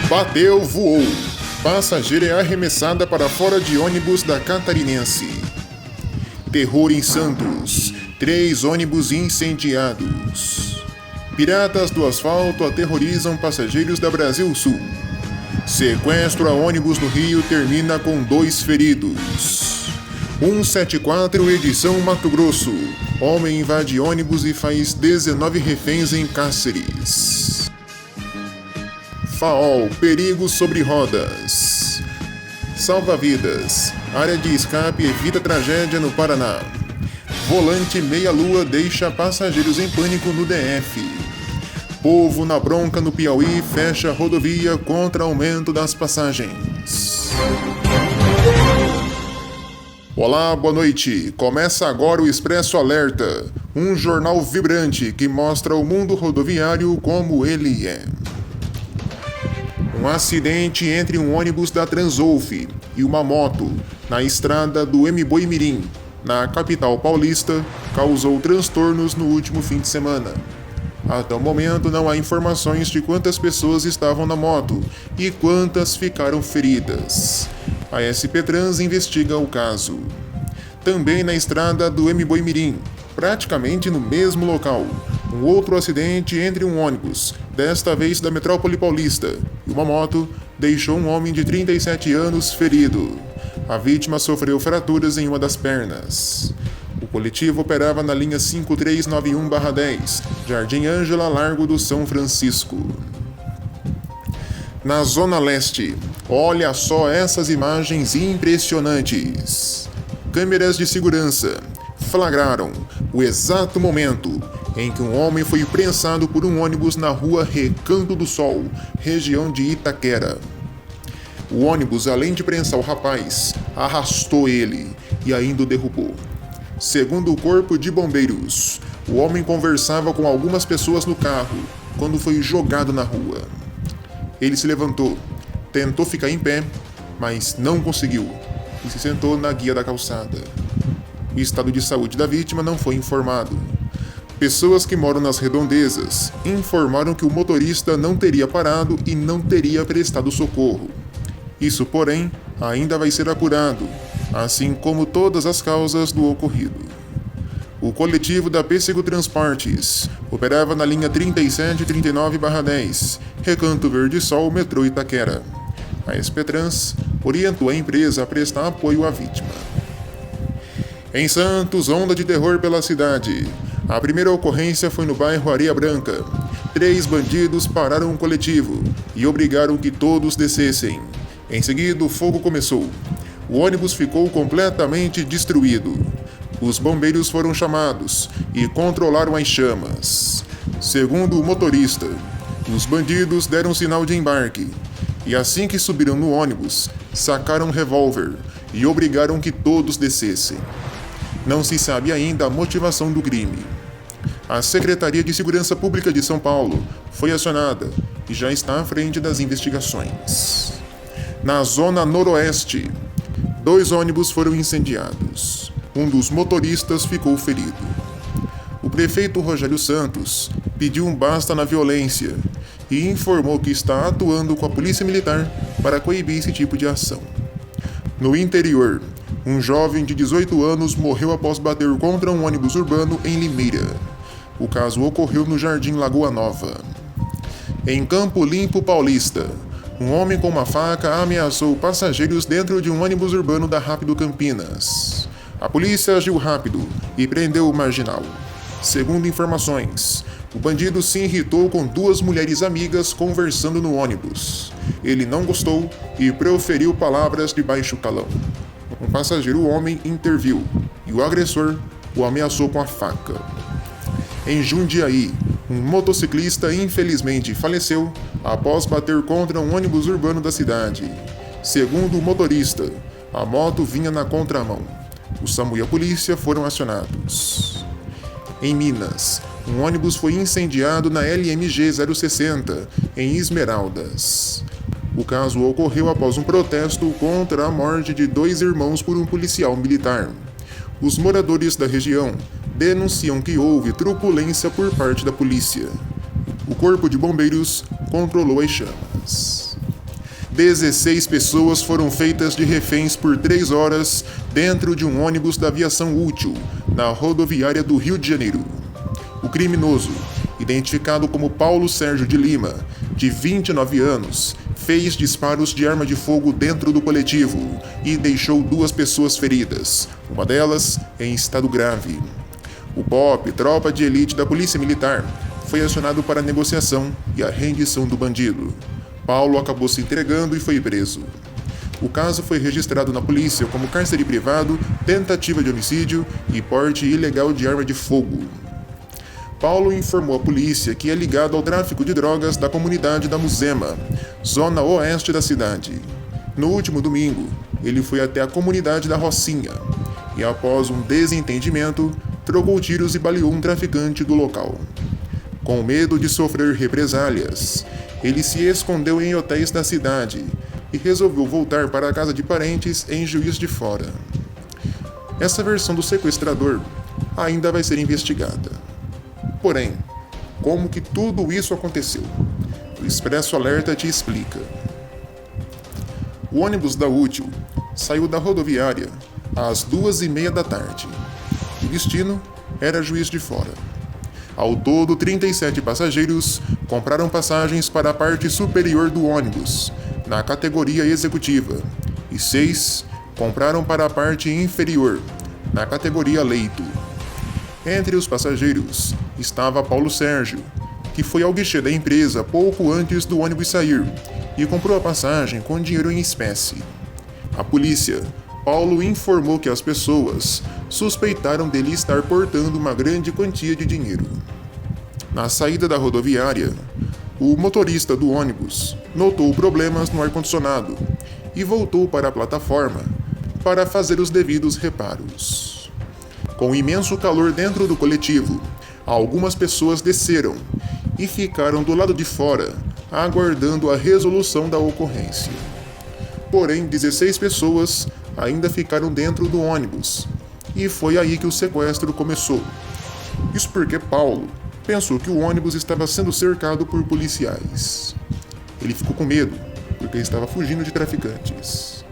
Bateu, voou. Passageira é arremessada para fora de ônibus da Catarinense. Terror em Santos. 3 ônibus incendiados. Piratas do asfalto aterrorizam passageiros da Brasil Sul. Sequestro a ônibus no Rio termina com 2 feridos. 174 edição Mato Grosso. Homem invade ônibus e faz 19 reféns em Cáceres. FAOL, perigo sobre rodas. Salva-vidas. Área de escape evita tragédia no Paraná. Volante meia-lua deixa passageiros em pânico no DF. Povo na bronca no Piauí fecha rodovia contra aumento das passagens. Olá, boa noite. Começa agora o Expresso Alerta, um jornal vibrante que mostra o mundo rodoviário como ele é. Um acidente entre um ônibus da Transolf e uma moto na estrada do Mboimirim, na capital paulista, causou transtornos no último fim de semana. Até o momento não há informações de quantas pessoas estavam na moto e quantas ficaram feridas. A SP Trans investiga o caso. Também na estrada do Mboimirim, praticamente no mesmo local, um outro acidente entre um ônibus, desta vez da metrópole paulista, e uma moto, deixou um homem de 37 anos ferido. A vítima sofreu fraturas em uma das pernas. O coletivo operava na linha 5391/10, Jardim Ângela, Largo do São Francisco. Na Zona Leste, olha só essas imagens impressionantes. Câmeras de segurança flagraram o exato momento em que um homem foi prensado por um ônibus na rua Recanto do Sol, região de Itaquera. O ônibus, além de prensar o rapaz, arrastou ele e ainda o derrubou. Segundo o Corpo de Bombeiros, o homem conversava com algumas pessoas no carro quando foi jogado na rua. Ele se levantou, tentou ficar em pé, mas não conseguiu e se sentou na guia da calçada. O estado de saúde da vítima não foi informado. Pessoas que moram nas redondezas informaram que o motorista não teria parado e não teria prestado socorro. Isso, porém, ainda vai ser apurado, assim como todas as causas do ocorrido. O coletivo da Pêssego Transportes operava na linha 3739/10, Recanto Verde Sol, metrô Itaquera. A SP Trans orientou a empresa a prestar apoio à vítima. Em Santos, onda de terror pela cidade. A primeira ocorrência foi no bairro Areia Branca. 3 bandidos pararam o coletivo e obrigaram que todos descessem. Em seguida, o fogo começou. O ônibus ficou completamente destruído. Os bombeiros foram chamados e controlaram as chamas. Segundo o motorista, os bandidos deram sinal de embarque e assim que subiram no ônibus, sacaram um revólver e obrigaram que todos descessem. Não se sabe ainda a motivação do crime. A Secretaria de Segurança Pública de São Paulo foi acionada e já está à frente das investigações. Na Zona Noroeste, 2 ônibus foram incendiados. Um dos motoristas ficou ferido. O prefeito Rogério Santos pediu um basta na violência e informou que está atuando com a Polícia Militar para coibir esse tipo de ação. No interior, um jovem de 18 anos morreu após bater contra um ônibus urbano em Limeira. O caso ocorreu no Jardim Lagoa Nova. Em Campo Limpo Paulista, um homem com uma faca ameaçou passageiros dentro de um ônibus urbano da Rápido Campinas. A polícia agiu rápido e prendeu o marginal. Segundo informações, o bandido se irritou com 2 mulheres amigas conversando no ônibus. Ele não gostou e proferiu palavras de baixo calão. Um passageiro homem interviu e o agressor o ameaçou com a faca. Em Jundiaí, um motociclista infelizmente faleceu após bater contra um ônibus urbano da cidade. Segundo o motorista, a moto vinha na contramão. O SAMU e a polícia foram acionados. Em Minas, um ônibus foi incendiado na LMG 060, em Esmeraldas. O caso ocorreu após um protesto contra a morte de 2 irmãos por um policial militar. Os moradores da região denunciam que houve truculência por parte da polícia. O Corpo de Bombeiros controlou as chamas. 16 pessoas foram feitas de reféns por 3 horas dentro de um ônibus da aviação útil, na rodoviária do Rio de Janeiro. O criminoso, identificado como Paulo Sérgio de Lima, de 29 anos, fez disparos de arma de fogo dentro do coletivo e deixou 2 pessoas feridas, uma delas em estado grave. O BOPE, tropa de elite da Polícia Militar, foi acionado para a negociação e a rendição do bandido. Paulo acabou se entregando e foi preso. O caso foi registrado na polícia como cárcere privado, tentativa de homicídio e porte ilegal de arma de fogo. Paulo informou à polícia que é ligado ao tráfico de drogas da comunidade da Muzema, zona oeste da cidade. No último domingo, ele foi até a comunidade da Rocinha e, após um desentendimento, trocou tiros e baleou um traficante do local. Com medo de sofrer represálias, ele se escondeu em hotéis da cidade e resolveu voltar para a casa de parentes em Juiz de Fora. Essa versão do sequestrador ainda vai ser investigada. Porém, como que tudo isso aconteceu? O Expresso Alerta te explica. O ônibus da Útil saiu da rodoviária às 2h30 da tarde. O destino era Juiz de Fora. Ao todo, 37 passageiros compraram passagens para a parte superior do ônibus, na categoria executiva, e 6 compraram para a parte inferior, na categoria leito. Entre os passageiros estava Paulo Sérgio, que foi ao guichê da empresa pouco antes do ônibus sair e comprou a passagem com dinheiro em espécie. A polícia, Paulo informou que as pessoas suspeitaram dele estar portando uma grande quantia de dinheiro. Na saída da rodoviária, o motorista do ônibus notou problemas no ar-condicionado e voltou para a plataforma para fazer os devidos reparos. Com imenso calor dentro do coletivo, algumas pessoas desceram e ficaram do lado de fora, aguardando a resolução da ocorrência. Porém, 16 pessoas ainda ficaram dentro do ônibus, e foi aí que o sequestro começou. Isso porque Paulo pensou que o ônibus estava sendo cercado por policiais. Ele ficou com medo, porque estava fugindo de traficantes.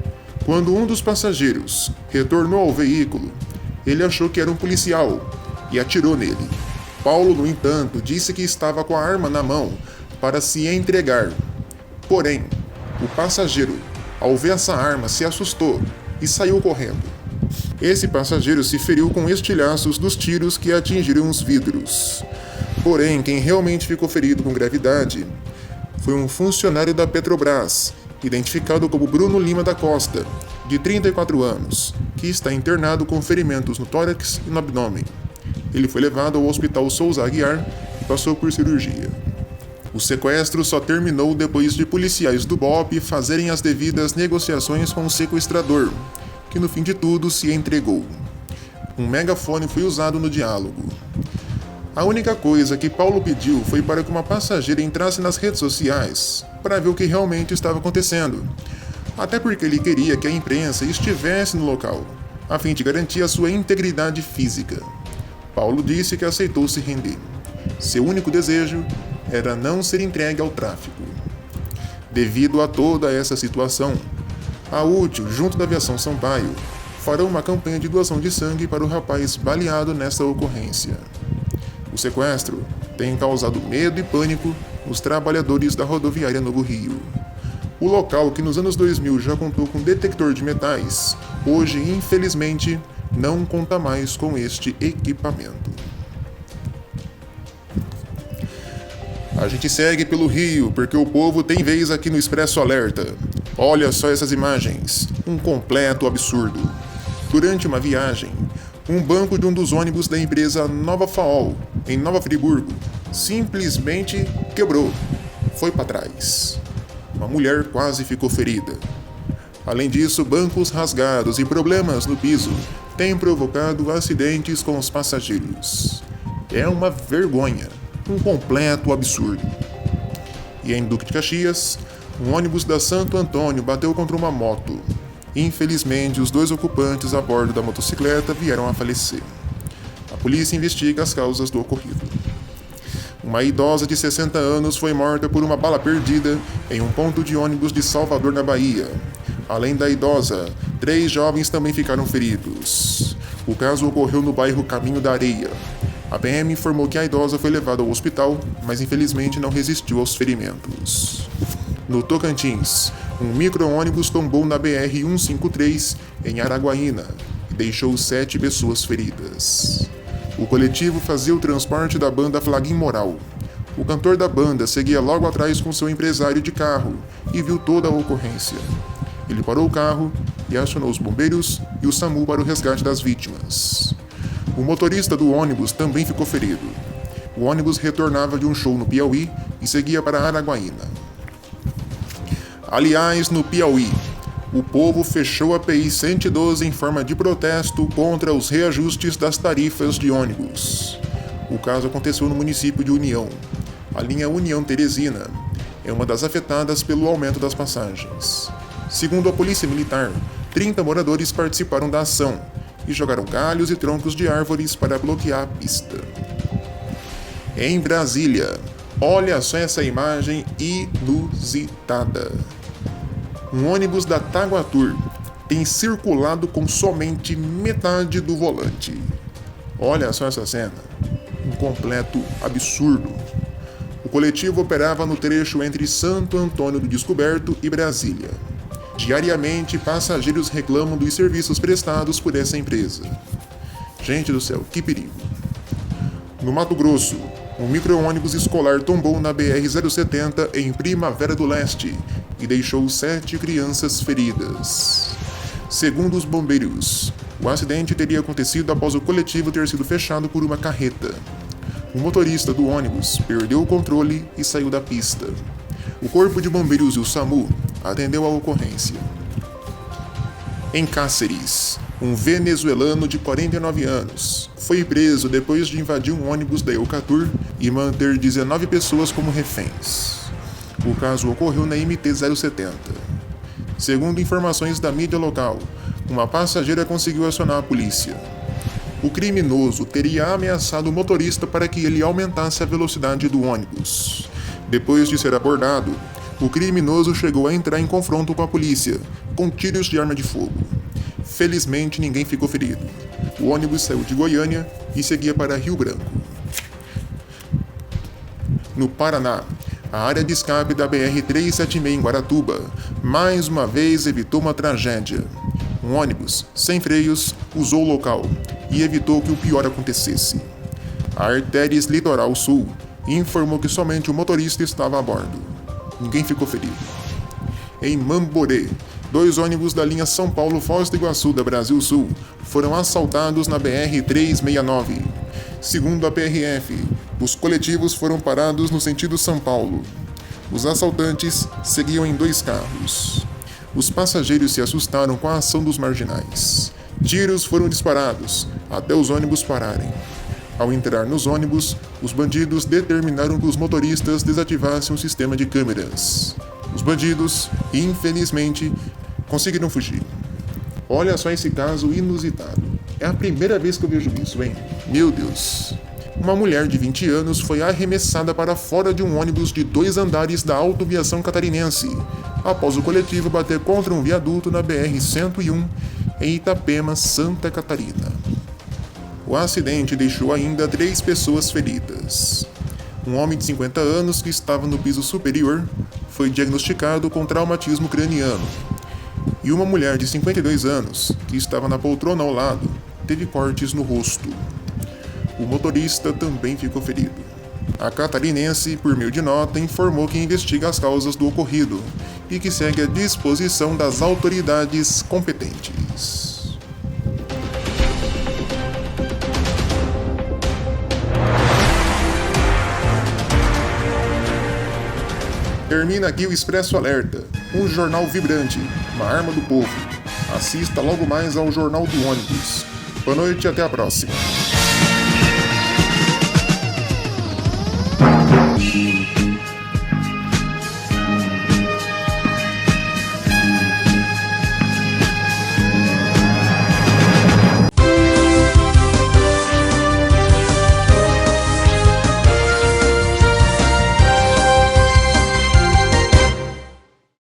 Quando um dos passageiros retornou ao veículo, ele achou que era um policial e atirou nele. Paulo, no entanto, disse que estava com a arma na mão para se entregar. Porém, o passageiro, ao ver essa arma, se assustou e saiu correndo. Esse passageiro se feriu com estilhaços dos tiros que atingiram os vidros. Porém, quem realmente ficou ferido com gravidade foi um funcionário da Petrobras, identificado como Bruno Lima da Costa, de 34 anos, que está internado com ferimentos no tórax e no abdômen. Ele foi levado ao Hospital Souza Aguiar e passou por cirurgia. O sequestro só terminou depois de policiais do BOPE fazerem as devidas negociações com o sequestrador, que no fim de tudo se entregou. Um megafone foi usado no diálogo. A única coisa que Paulo pediu foi para que uma passageira entrasse nas redes sociais para ver o que realmente estava acontecendo, até porque ele queria que a imprensa estivesse no local, a fim de garantir a sua integridade física. Paulo disse que aceitou se render. Seu único desejo era não ser entregue ao tráfico. Devido a toda essa situação, a Útil, junto da Aviação Sampaio, farão uma campanha de doação de sangue para o rapaz baleado nesta ocorrência. O sequestro tem causado medo e pânico nos trabalhadores da rodoviária Novo Rio. O local, que nos anos 2000 já contou com detector de metais, hoje, infelizmente, não conta mais com este equipamento. A gente segue pelo Rio, porque o povo tem vez aqui no Expresso Alerta. Olha só essas imagens, um completo absurdo. Durante uma viagem, um banco de um dos ônibus da empresa Nova Faol, em Nova Friburgo, simplesmente quebrou, foi para trás. Uma mulher quase ficou ferida. Além disso, bancos rasgados e problemas no piso têm provocado acidentes com os passageiros. É uma vergonha, um completo absurdo. E em Duque de Caxias, um ônibus da Santo Antônio bateu contra uma moto. Infelizmente, os 2 ocupantes a bordo da motocicleta vieram a falecer. A polícia investiga as causas do ocorrido. Uma idosa de 60 anos foi morta por uma bala perdida em um ponto de ônibus de Salvador, na Bahia. Além da idosa, 3 jovens também ficaram feridos. O caso ocorreu no bairro Caminho da Areia. A PM informou que a idosa foi levada ao hospital, mas infelizmente não resistiu aos ferimentos. No Tocantins, um micro-ônibus tombou na BR-153 em Araguaína e deixou 7 pessoas feridas. O coletivo fazia o transporte da banda Flaguim Moral. O cantor da banda seguia logo atrás com seu empresário de carro e viu toda a ocorrência. Ele parou o carro e acionou os bombeiros e o SAMU para o resgate das vítimas. O motorista do ônibus também ficou ferido. O ônibus retornava de um show no Piauí e seguia para Araguaína. Aliás, no Piauí, o povo fechou a PI 112 em forma de protesto contra os reajustes das tarifas de ônibus. O caso aconteceu no município de União. A linha União Teresina é uma das afetadas pelo aumento das passagens. Segundo a Polícia Militar, 30 moradores participaram da ação e jogaram galhos e troncos de árvores para bloquear a pista. Em Brasília, olha só essa imagem inusitada. Um ônibus da Taguatur tem circulado com somente metade do volante. Olha só essa cena. Um completo absurdo. O coletivo operava no trecho entre Santo Antônio do Descoberto e Brasília. Diariamente, passageiros reclamam dos serviços prestados por essa empresa. Gente do céu, que perigo. No Mato Grosso, um micro-ônibus escolar tombou na BR-070 em Primavera do Leste e deixou 7 crianças feridas. Segundo os bombeiros, o acidente teria acontecido após o coletivo ter sido fechado por uma carreta. O motorista do ônibus perdeu o controle e saiu da pista. O Corpo de Bombeiros e o SAMU atendeu a ocorrência. Em Cáceres, um venezuelano de 49 anos foi preso depois de invadir um ônibus da Eucatur e manter 19 pessoas como reféns. O caso ocorreu na MT-070. Segundo informações da mídia local, uma passageira conseguiu acionar a polícia. O criminoso teria ameaçado o motorista para que ele aumentasse a velocidade do ônibus. Depois de ser abordado, o criminoso chegou a entrar em confronto com a polícia, com tiros de arma de fogo. Felizmente, ninguém ficou ferido. O ônibus saiu de Goiânia e seguia para Rio Branco. No Paraná, a área de escape da BR-376 em Guaratuba mais uma vez evitou uma tragédia. Um ônibus, sem freios, usou o local e evitou que o pior acontecesse. A Artérias Litoral Sul informou que somente o motorista estava a bordo. Ninguém ficou ferido. Em Mamborê, 2 ônibus da linha São Paulo-Foz do Iguaçu da Brasil Sul foram assaltados na BR-369. Segundo a PRF, os coletivos foram parados no sentido São Paulo. Os assaltantes seguiam em 2 carros. Os passageiros se assustaram com a ação dos marginais. Tiros foram disparados até os ônibus pararem. Ao entrar nos ônibus, os bandidos determinaram que os motoristas desativassem o sistema de câmeras. Os bandidos, infelizmente, conseguiram fugir. Olha só esse caso inusitado. É a primeira vez que eu vejo isso, hein? Meu Deus. Uma mulher de 20 anos foi arremessada para fora de um ônibus de 2 andares da Autoviação Catarinense, após o coletivo bater contra um viaduto na BR-101 em Itapema, Santa Catarina. O acidente deixou ainda 3 pessoas feridas. Um homem de 50 anos que estava no piso superior foi diagnosticado com traumatismo craniano. E uma mulher de 52 anos, que estava na poltrona ao lado, teve cortes no rosto. O motorista também ficou ferido. A catarinense, por meio de nota, informou que investiga as causas do ocorrido e que segue à disposição das autoridades competentes. Termina aqui o Expresso Alerta, um jornal vibrante, uma arma do povo. Assista logo mais ao Jornal do Ônibus. Boa noite e até a próxima.